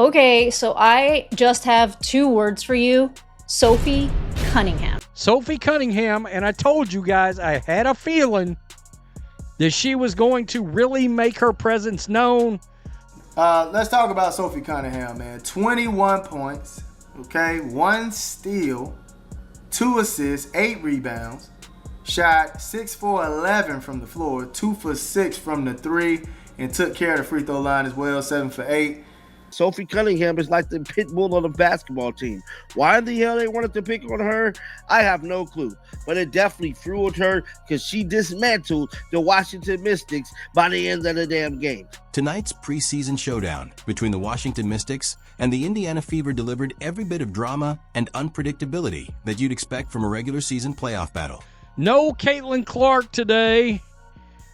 Okay, so I just have two words for you. Sophie Cunningham. Sophie Cunningham, and I told you guys I had a feeling that she was going to really make her presence known. Let's talk about Sophie Cunningham, man. 21 points, okay? 1 steal, 2 assists, 8 rebounds. Shot 6 for 11 from the floor, 2 for 6 from the 3, and took care of the free throw line as well, 7 for 8. Sophie Cunningham is like the pit bull of the basketball team. Why in the hell they wanted to pick on her, I have no clue. But it definitely fueled her because she dismantled the Washington Mystics by the end of the damn game. Tonight's preseason showdown between the Washington Mystics and the Indiana Fever delivered every bit of drama and unpredictability that you'd expect from a regular season playoff battle. No Caitlin Clark today.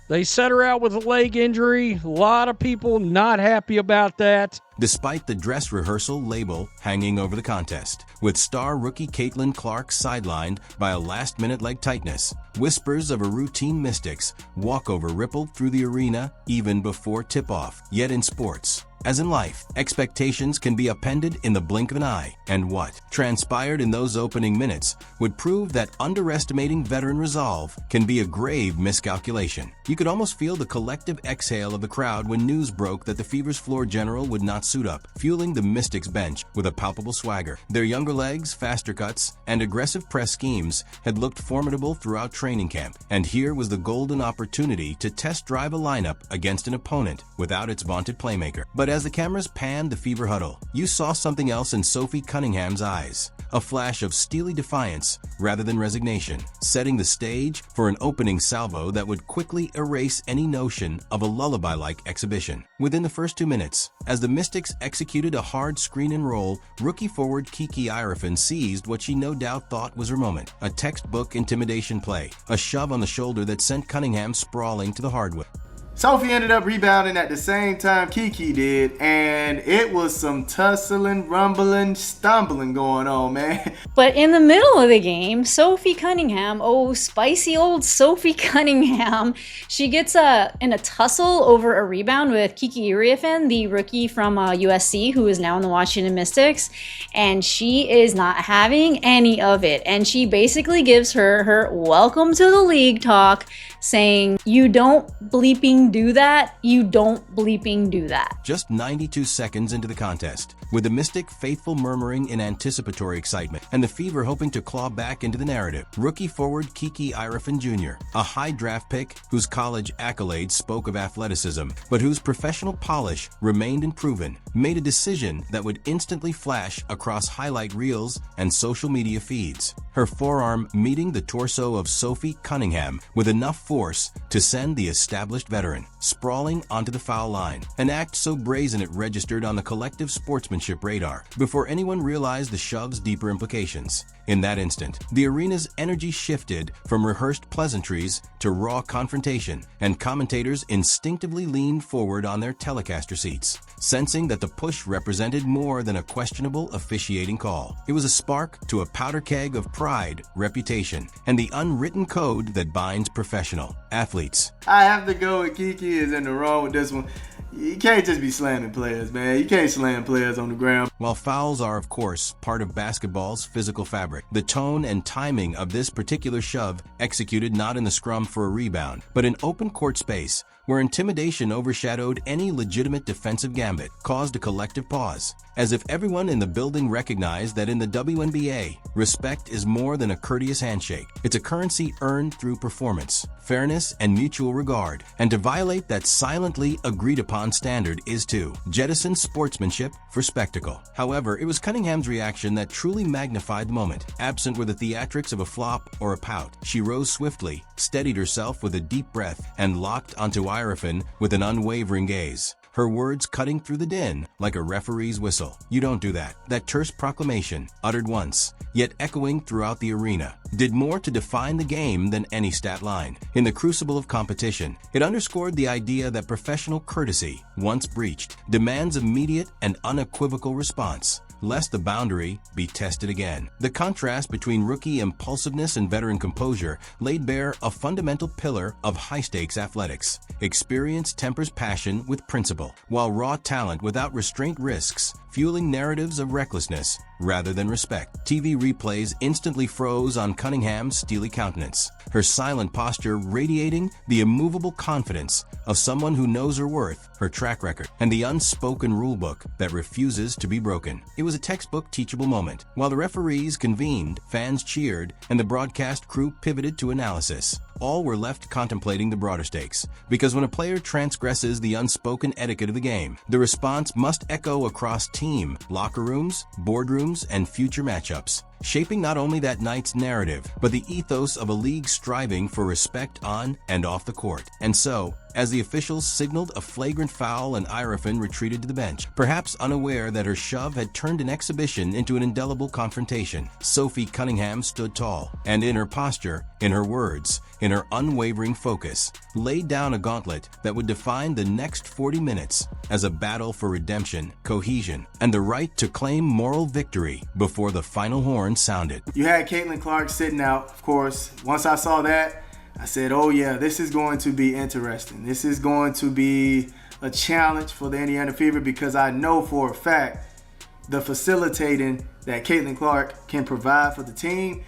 They set her out with a leg injury. A lot of people not happy about that. Despite the dress rehearsal label hanging over the contest, with star rookie Caitlin Clark sidelined by a last-minute leg tightness, whispers of a routine Mystics walkover rippled through the arena even before tip-off. Yet in sports, as in life, expectations can be upended in the blink of an eye, and what transpired in those opening minutes would prove that underestimating veteran resolve can be a grave miscalculation. You could almost feel the collective exhale of the crowd when news broke that the Fever's floor general would not suit up, fueling the Mystics bench with a palpable swagger. Their younger legs, faster cuts, and aggressive press schemes had looked formidable throughout training camp, and here was the golden opportunity to test drive a lineup against an opponent without its vaunted playmaker. But as the cameras panned the Fever huddle, you saw something else in Sophie Cunningham's eyes, a flash of steely defiance rather than resignation, setting the stage for an opening salvo that would quickly erase any notion of a lullaby-like exhibition. Within the first 2 minutes, as the Mystics executed a hard screen and roll, rookie forward Kiki Irefan seized what she no doubt thought was her moment, a textbook intimidation play, a shove on the shoulder that sent Cunningham sprawling to the hardwood. Sophie ended up rebounding at the same time Kiki did, and it was some tussling, rumbling, stumbling going on, man. But in the middle of the game, Sophie Cunningham, oh, spicy old Sophie Cunningham, she gets in a tussle over a rebound with Kiki Irefan, the rookie from USC, who is now in the Washington Mystics, and she is not having any of it. And she basically gives her welcome to the league talk, saying, "You don't bleeping do that. You don't bleeping do that." Just 92 seconds into the contest, with the Mystic faithful murmuring in anticipatory excitement and the Fever hoping to claw back into the narrative, rookie forward Kiki Irefan Jr., a high draft pick whose college accolades spoke of athleticism, but whose professional polish remained unproven, made a decision that would instantly flash across highlight reels and social media feeds. Her forearm meeting the torso of Sophie Cunningham with enough force to send the established veteran sprawling onto the foul line, an act so brazen it registered on the collective sportsmanship radar before anyone realized the shove's deeper implications. In that instant, the arena's energy shifted from rehearsed pleasantries to raw confrontation, and commentators instinctively leaned forward on their Telecaster seats, sensing that the push represented more than a questionable officiating call. It was a spark to a powder keg of pride, reputation, and the unwritten code that binds professional athletes. I have to go with Kiki is in the wrong with this one. You can't just be slamming players, man. You can't slam players on the ground. While fouls are, of course, part of basketball's physical fabric, the tone and timing of this particular shove, executed not in the scrum for a rebound, but in open court space, where intimidation overshadowed any legitimate defensive gambit, caused a collective pause, as if everyone in the building recognized that in the WNBA, respect is more than a courteous handshake. It's a currency earned through performance, fairness, and mutual regard, and to violate that silently agreed-upon standard is to jettison sportsmanship for spectacle. However, it was Cunningham's reaction that truly magnified the moment. Absent were the theatrics of a flop or a pout. She rose swiftly, steadied herself with a deep breath, and locked onto Irefan with an unwavering gaze, her words cutting through the din like a referee's whistle. "You don't do that." That terse proclamation, uttered once, yet echoing throughout the arena, did more to define the game than any stat line. In the crucible of competition, it underscored the idea that professional courtesy, once breached, demands immediate and unequivocal response, lest the boundary be tested again. The contrast between rookie impulsiveness and veteran composure laid bare a fundamental pillar of high-stakes athletics. Experience tempers passion with principle, while raw talent without restraint risks, fueling narratives of recklessness rather than respect. TV replays instantly froze on Cunningham's steely countenance, her silent posture radiating the immovable confidence of someone who knows her worth, her track record, and the unspoken rulebook that refuses to be broken. It was a textbook teachable moment. While the referees convened, fans cheered, and the broadcast crew pivoted to analysis, all were left contemplating the broader stakes. Because when a player transgresses the unspoken etiquette of the game, the response must echo across team, locker rooms, boardrooms, and future matchups, shaping not only that night's narrative, but the ethos of a league striving for respect on and off the court. And so, as the officials signaled a flagrant foul and Irefin retreated to the bench, perhaps unaware that her shove had turned an exhibition into an indelible confrontation, Sophie Cunningham stood tall, and in her posture, in her words, in her unwavering focus, laid down a gauntlet that would define the next 40 minutes as a battle for redemption, cohesion, and the right to claim moral victory before the final horn sounded. You had Caitlin Clark sitting out, of course. Once I saw that, I said, oh yeah, this is going to be interesting. This is going to be a challenge for the Indiana Fever, because I know for a fact the facilitating that Caitlin Clark can provide for the team,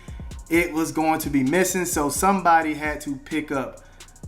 it was going to be missing. So somebody had to pick up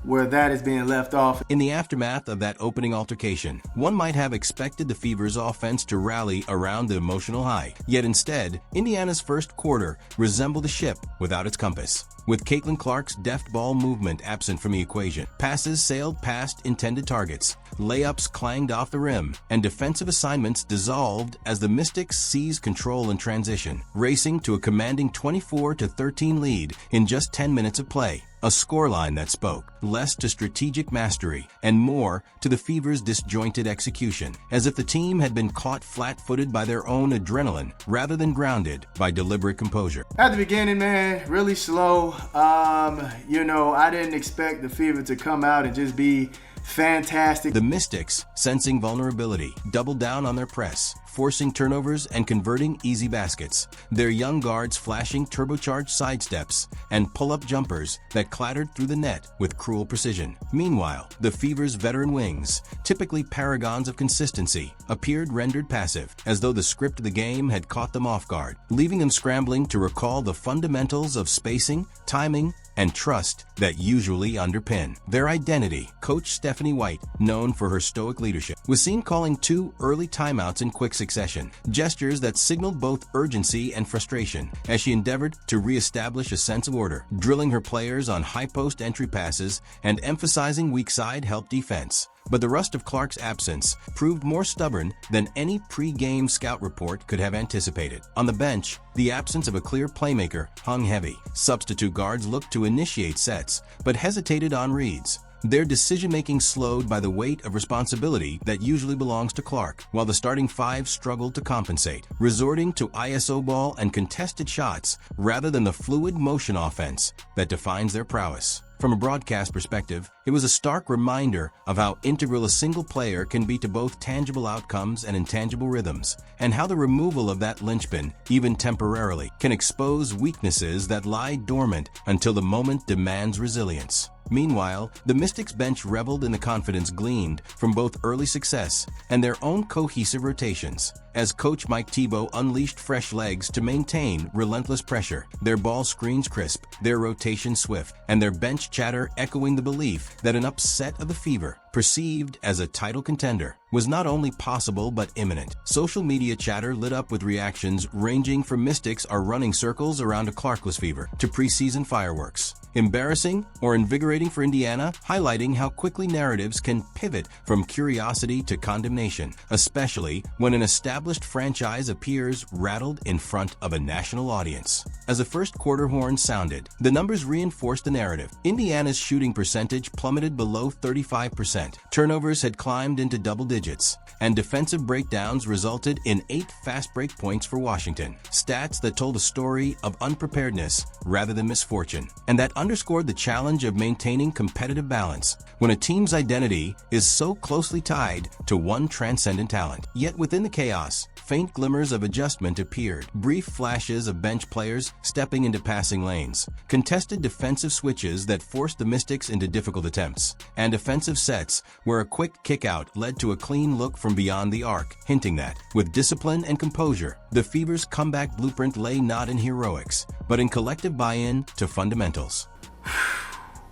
where that is being left off. In the aftermath of that opening altercation, one might have expected the Fever's offense to rally around the emotional high. Yet instead, Indiana's first quarter resembled a ship without its compass. With Caitlin Clark's deft ball movement absent from the equation, passes sailed past intended targets, layups clanged off the rim, and defensive assignments dissolved as the Mystics seized control in transition, racing to a commanding 24-13 lead in just 10 minutes of play. A scoreline that spoke less to strategic mastery and more to the Fever's disjointed execution, as if the team had been caught flat-footed by their own adrenaline rather than grounded by deliberate composure. At the beginning, man, really slow. I didn't expect the Fever to come out and just be fantastic. The Mystics, sensing vulnerability, doubled down on their press, forcing turnovers and converting easy baskets, their young guards flashing turbocharged sidesteps and pull-up jumpers that clattered through the net with cruel precision. Meanwhile, the Fever's veteran wings, typically paragons of consistency, appeared rendered passive, as though the script of the game had caught them off guard, leaving them scrambling to recall the fundamentals of spacing, timing, and trust that usually underpin their identity. Coach Stephanie White, known for her stoic leadership, was seen calling 2 early timeouts in quick succession, gestures that signaled both urgency and frustration as she endeavored to reestablish a sense of order, drilling her players on high-post entry passes and emphasizing weak-side help defense. But the rust of Clark's absence proved more stubborn than any pre-game scout report could have anticipated. On the bench, the absence of a clear playmaker hung heavy. Substitute guards looked to initiate sets, but hesitated on reads, their decision-making slowed by the weight of responsibility that usually belongs to Clark, while the starting 5 struggled to compensate, resorting to ISO ball and contested shots rather than the fluid motion offense that defines their prowess. From a broadcast perspective, it was a stark reminder of how integral a single player can be to both tangible outcomes and intangible rhythms, and how the removal of that linchpin, even temporarily, can expose weaknesses that lie dormant until the moment demands resilience. Meanwhile, the Mystics bench reveled in the confidence gleaned from both early success and their own cohesive rotations, as Coach Mike Tebow unleashed fresh legs to maintain relentless pressure, their ball screens crisp, their rotation swift, and their bench chatter echoing the belief that an upset of the Fever, perceived as a title contender, was not only possible but imminent. Social media chatter lit up with reactions ranging from Mystics are running circles around a Clarkless Fever to preseason fireworks. Embarrassing or invigorating for Indiana, highlighting how quickly narratives can pivot from curiosity to condemnation, especially when an established established franchise appears rattled in front of a national audience. As the first quarter horn sounded, the numbers reinforced the narrative. Indiana's shooting percentage plummeted below 35%. Turnovers had climbed into double digits, and defensive breakdowns resulted in 8 fast break points for Washington. Stats that told a story of unpreparedness rather than misfortune, and that underscored the challenge of maintaining competitive balance when a team's identity is so closely tied to one transcendent talent. Yet within the chaos, faint glimmers of adjustment appeared, brief flashes of bench players stepping into passing lanes, contested defensive switches that forced the Mystics into difficult attempts, and offensive sets where a quick kickout led to a clean look from beyond the arc, hinting that, with discipline and composure, the Fever's comeback blueprint lay not in heroics, but in collective buy-in to fundamentals.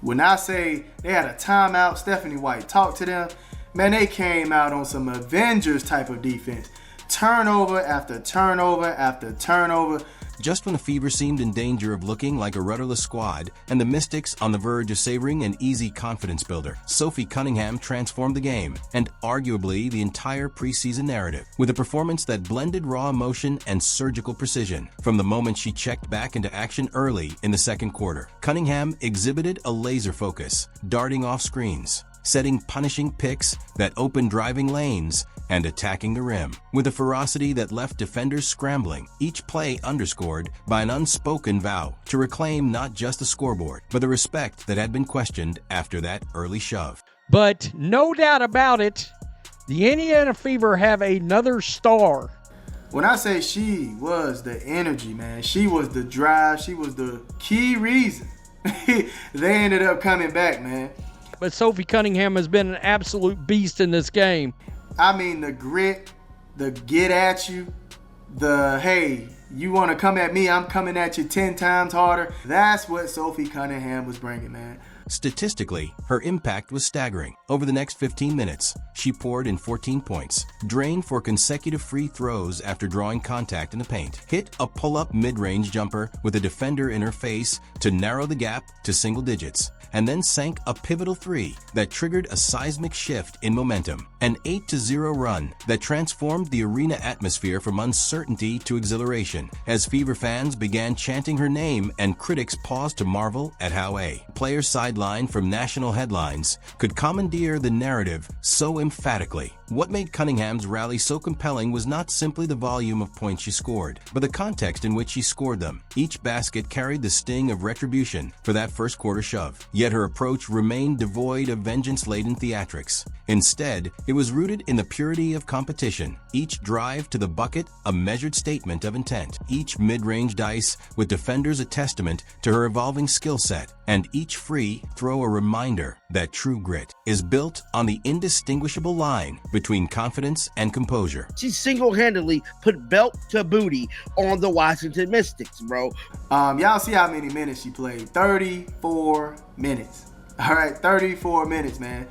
When I say they had a timeout, Stephanie White talked to them, man, they came out on some Avengers type of defense. Turnover after turnover after turnover. Just when the Fever seemed in danger of looking like a rudderless squad and the Mystics on the verge of savoring an easy confidence builder, Sophie Cunningham transformed the game and arguably the entire preseason narrative with a performance that blended raw emotion and surgical precision. From the moment she checked back into action early in the second quarter, Cunningham exhibited a laser focus, darting off screens, setting punishing picks that opened driving lanes, and attacking the rim with a ferocity that left defenders scrambling, each play underscored by an unspoken vow to reclaim not just the scoreboard, but the respect that had been questioned after that early shove. But no doubt about it, the Indiana Fever have another star. When I say she was the energy, man, she was the drive, she was the key reason they ended up coming back, man. But Sophie Cunningham has been an absolute beast in this game. I mean, the grit, the get at you, the, hey, you want to come at me, I'm coming at you 10 times harder. That's what Sophie Cunningham was bringing, man. Statistically, her impact was staggering. Over the next 15 minutes, she poured in 14 points, drained for consecutive free throws after drawing contact in the paint, hit a pull-up mid-range jumper with a defender in her face to narrow the gap to single digits, and then sank a pivotal three that triggered a seismic shift in momentum, an 8-0 run that transformed the arena atmosphere from uncertainty to exhilaration as Fever fans began chanting her name and critics paused to marvel at how a player sidelined from national headlines could commandeer the narrative so emphatically. What made Cunningham's rally so compelling was not simply the volume of points she scored, but the context in which she scored them. Each basket carried the sting of retribution for that first quarter shove, yet her approach remained devoid of vengeance-laden theatrics. Instead, it was rooted in the purity of competition. Each drive to the bucket a measured statement of intent, each mid-range dice with defenders a testament to her evolving skill set, and each free throw a reminder that true grit is built on the indistinguishable line between confidence and composure. She single-handedly put belt to booty on the Washington Mystics, bro. Y'all see how many minutes she played. 34 minutes. All right, 34 minutes, man.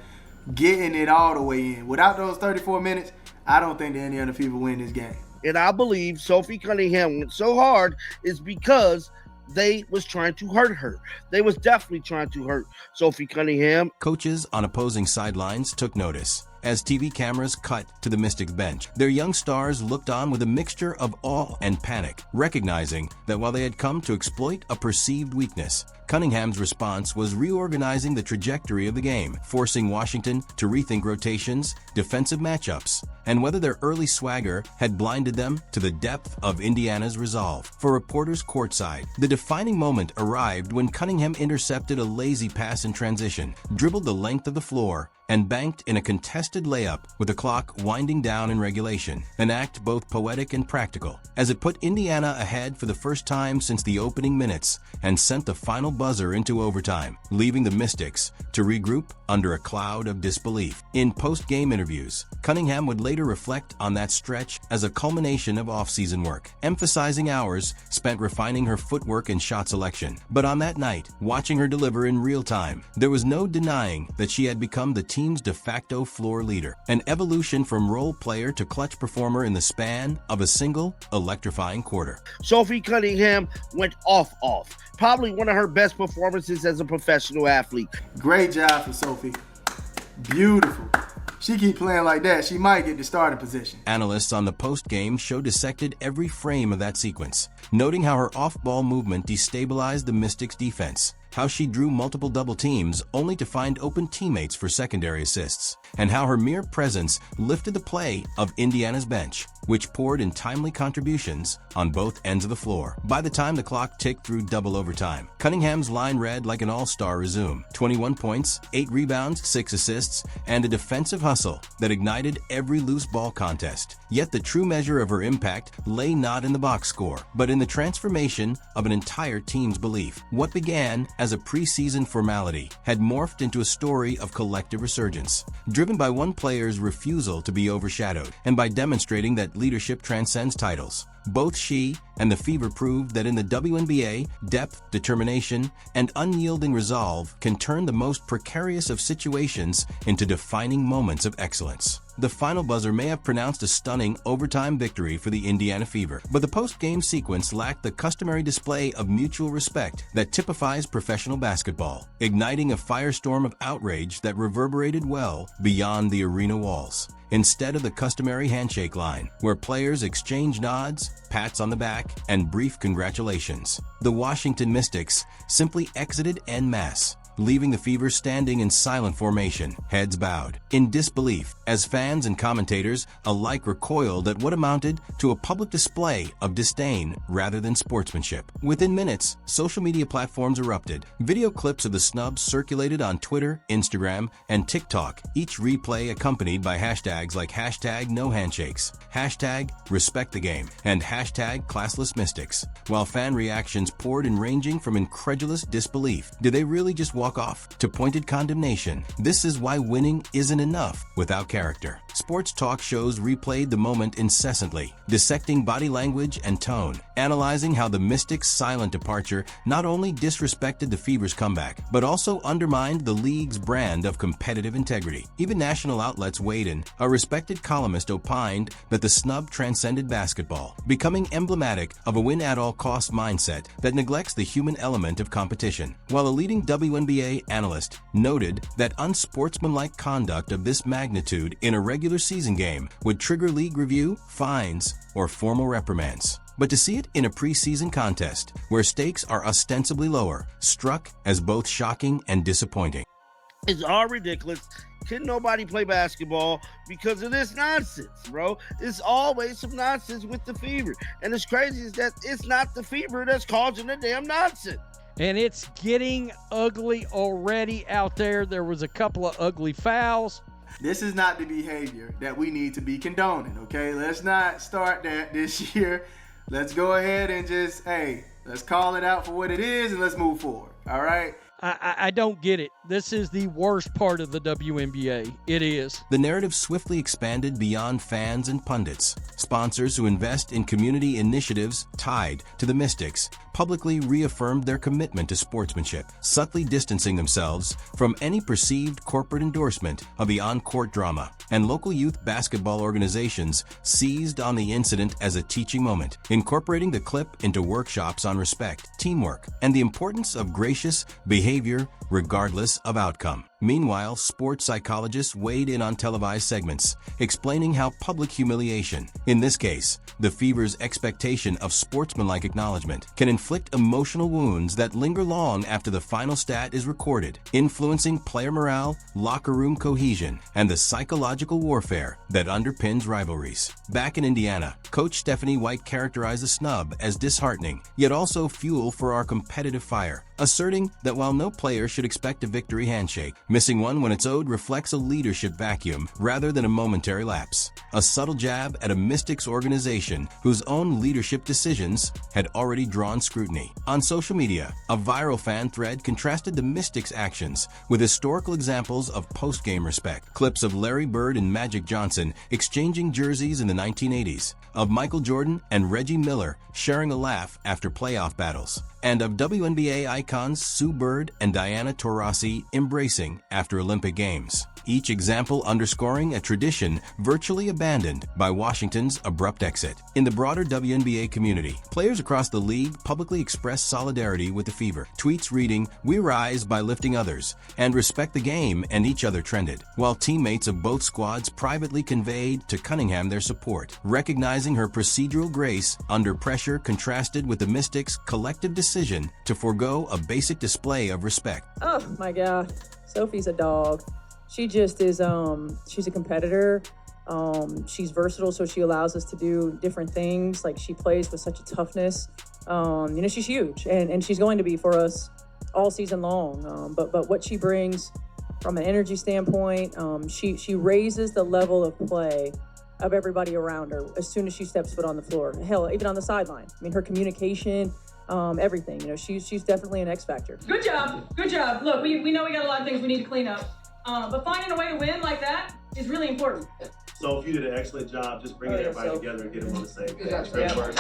Getting it all the way in. Without those 34 minutes, I don't think the Indiana Fever win this game. And I believe Sophie Cunningham went so hard is because they was trying to hurt her. They was definitely trying to hurt Sophie Cunningham. Coaches on opposing sidelines took notice as TV cameras cut to the Mystics bench. Their young stars looked on with a mixture of awe and panic, recognizing that while they had come to exploit a perceived weakness, Cunningham's response was reorganizing the trajectory of the game, forcing Washington to rethink rotations, defensive matchups, and whether their early swagger had blinded them to the depth of Indiana's resolve. For reporters courtside, the defining moment arrived when Cunningham intercepted a lazy pass in transition, dribbled the length of the floor, and banked in a contested layup with the clock winding down in regulation, an act both poetic and practical, as it put Indiana ahead for the first time since the opening minutes and sent the final buzzer into overtime, leaving the Mystics to regroup under a cloud of disbelief. In post-game interviews, Cunningham would later reflect on that stretch as a culmination of off-season work, emphasizing hours spent refining her footwork and shot selection. But on that night, watching her deliver in real time, there was no denying that she had become the team's de facto floor leader, an evolution from role player to clutch performer in the span of a single electrifying quarter. Sophie Cunningham went off. Probably one of her best performances as a professional athlete. Great job for Sophie. Beautiful. she keep playing like that, she might get the starting position. Analysts on the post-game show dissected every frame of that sequence, noting how her off-ball movement destabilized the Mystics' defense, how she drew multiple double teams only to find open teammates for secondary assists, and how her mere presence lifted the play of Indiana's bench, which poured in timely contributions on both ends of the floor. By the time the clock ticked through double overtime, Cunningham's line read like an all-star resume. 21 points, 8 rebounds, 6 assists, and a defensive hustle that ignited every loose ball contest. Yet the true measure of her impact lay not in the box score, but in the transformation of an entire team's belief. What began as a preseason formality had morphed into a story of collective resurgence, driven by one player's refusal to be overshadowed and by demonstrating that leadership transcends titles. Both she and the Fever proved that in the WNBA, depth, determination, and unyielding resolve can turn the most precarious of situations into defining moments of excellence. The final buzzer may have pronounced a stunning overtime victory for the Indiana Fever, but the post-game sequence lacked the customary display of mutual respect that typifies professional basketball, igniting a firestorm of outrage that reverberated well beyond the arena walls. Instead of the customary handshake line, where players exchange nods, pats on the back, and brief congratulations, the Washington Mystics simply exited en masse, leaving the Fever standing in silent formation, heads bowed, in disbelief, as fans and commentators alike recoiled at what amounted to a public display of disdain rather than sportsmanship. Within minutes, social media platforms erupted. Video clips of the snub circulated on Twitter, Instagram, and TikTok, each replay accompanied by hashtags like #NoHandshakes, #RespectTheGame, and #ClasslessMystics. While fan reactions poured in, ranging from incredulous disbelief, did they really just walk off, to pointed condemnation. This is why winning isn't enough without character. Sports talk shows replayed the moment incessantly, dissecting body language and tone, analyzing how the Mystics' silent departure not only disrespected the Fever's comeback, but also undermined the league's brand of competitive integrity. Even national outlets weighed in. A respected columnist opined that the snub transcended basketball, becoming emblematic of a win-at-all-cost mindset that neglects the human element of competition, while a leading WNBA analyst noted that unsportsmanlike conduct of this magnitude in a regular season game would trigger league review, fines, or formal reprimands. But to see it in a preseason contest, where stakes are ostensibly lower, struck as both shocking and disappointing. It's all ridiculous. Can nobody play basketball because of this nonsense, bro? It's always some nonsense with the Fever. And it's crazy is that it's not the Fever that's causing the damn nonsense. And it's getting ugly already out there. There was a couple of ugly fouls. This is not the behavior that we need to be condoning, okay? Let's not start that this year. Let's go ahead and just, let's call it out for what it is and let's move forward, all right? I don't get it. This is the worst part of the WNBA. It is. The narrative swiftly expanded beyond fans and pundits. Sponsors who invest in community initiatives tied to the Mystics publicly reaffirmed their commitment to sportsmanship, subtly distancing themselves from any perceived corporate endorsement of the on-court drama. And local youth basketball organizations seized on the incident as a teaching moment, incorporating the clip into workshops on respect, teamwork, and the importance of gracious behavior regardless of outcome. Meanwhile, sports psychologists weighed in on televised segments, explaining how public humiliation, in this case, the Fever's expectation of sportsmanlike acknowledgement, can inflict emotional wounds that linger long after the final stat is recorded, influencing player morale, locker room cohesion, and the psychological warfare that underpins rivalries. Back in Indiana, Coach Stephanie White characterized the snub as disheartening, yet also fuel for our competitive fire, asserting that while no player should expect a victory handshake, missing one when it's owed reflects a leadership vacuum rather than a momentary lapse. A subtle jab at a Mystics organization whose own leadership decisions had already drawn scrutiny. On social media, a viral fan thread contrasted the Mystics' actions with historical examples of post-game respect. Clips of Larry Bird and Magic Johnson exchanging jerseys in the 1980s, of Michael Jordan and Reggie Miller sharing a laugh after playoff battles, and of WNBA icons Sue Bird and Diana Taurasi embracing after Olympic Games. Each example underscoring a tradition virtually abandoned by Washington's abrupt exit. In the broader WNBA community, players across the league publicly expressed solidarity with the Fever. Tweets reading, "We rise by lifting others," and "Respect the game and each other" trended, while teammates of both squads privately conveyed to Cunningham their support. Recognizing her procedural grace under pressure contrasted with the Mystics' collective decision to forego a basic display of respect. Oh my God, Sophie's a dog. She just is, she's a competitor. She's versatile, so she allows us to do different things. Like, she plays with such a toughness. She's huge, and she's going to be for us all season long. But what she brings from an energy standpoint, she raises the level of play of everybody around her as soon as she steps foot on the floor. Hell, even on the sideline. I mean, her communication, everything. She's definitely an X factor. Good job. Look, we know we got a lot of things we need to clean up. But finding a way to win like that is really important. So you did an excellent job just bringing everybody together and getting them on the same page. Great work.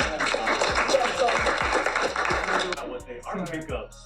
One thing, our pickups.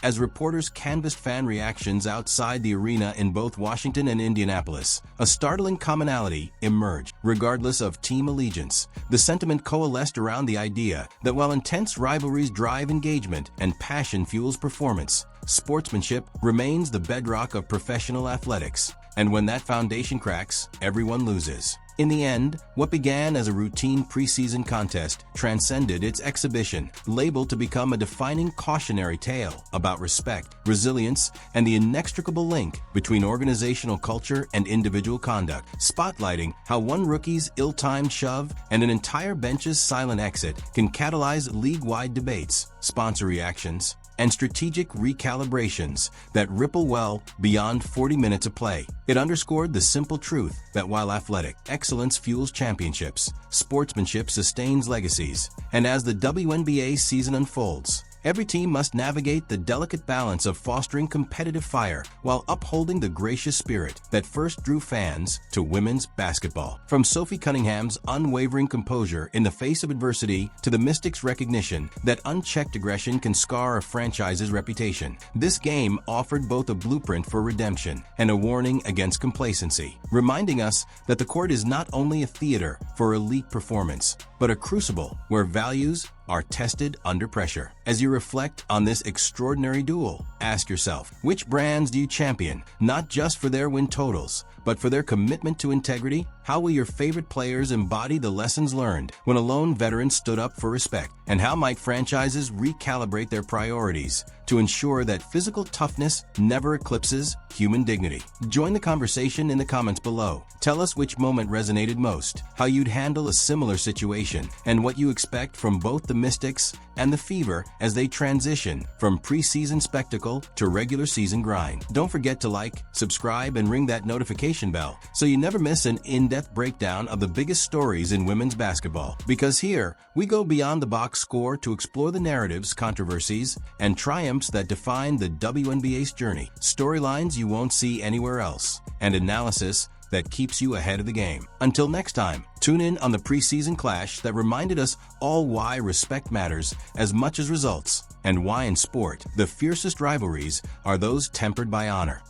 As reporters canvassed fan reactions outside the arena in both Washington and Indianapolis, a startling commonality emerged. Regardless of team allegiance, the sentiment coalesced around the idea that while intense rivalries drive engagement and passion fuels performance, sportsmanship remains the bedrock of professional athletics. And when that foundation cracks, everyone loses. In the end, what began as a routine preseason contest transcended its exhibition, labeled to become a defining cautionary tale about respect, resilience, and the inextricable link between organizational culture and individual conduct, spotlighting how one rookie's ill-timed shove and an entire bench's silent exit can catalyze league-wide debates, sponsor reactions, and strategic recalibrations that ripple well beyond 40 minutes of play. It underscored the simple truth that while athletic excellence fuels championships, sportsmanship sustains legacies. And as the WNBA season unfolds, every team must navigate the delicate balance of fostering competitive fire while upholding the gracious spirit that first drew fans to women's basketball. From Sophie Cunningham's unwavering composure in the face of adversity to the Mystics' recognition that unchecked aggression can scar a franchise's reputation, this game offered both a blueprint for redemption and a warning against complacency, reminding us that the court is not only a theater for elite performance, but a crucible where values are tested under pressure. As you reflect on this extraordinary duel, ask yourself, which brands do you champion, not just for their win totals, but for their commitment to integrity? How will your favorite players embody the lessons learned when a lone veteran stood up for respect? And how might franchises recalibrate their priorities to ensure that physical toughness never eclipses human dignity? Join the conversation in the comments below. Tell us which moment resonated most, how you'd handle a similar situation, and what you expect from both the Mystics and the Fever as they transition from preseason spectacle to regular season grind. Don't forget to like, subscribe, and ring that notification bell so you never miss an in-depth breakdown of the biggest stories in women's basketball. Because here, we go beyond the box score to explore the narratives, controversies, and triumphs that define the WNBA's journey, storylines you won't see anywhere else, and analysis that keeps you ahead of the game. Until next time, tune in on the preseason clash that reminded us all why respect matters as much as results, and why in sport, the fiercest rivalries are those tempered by honor.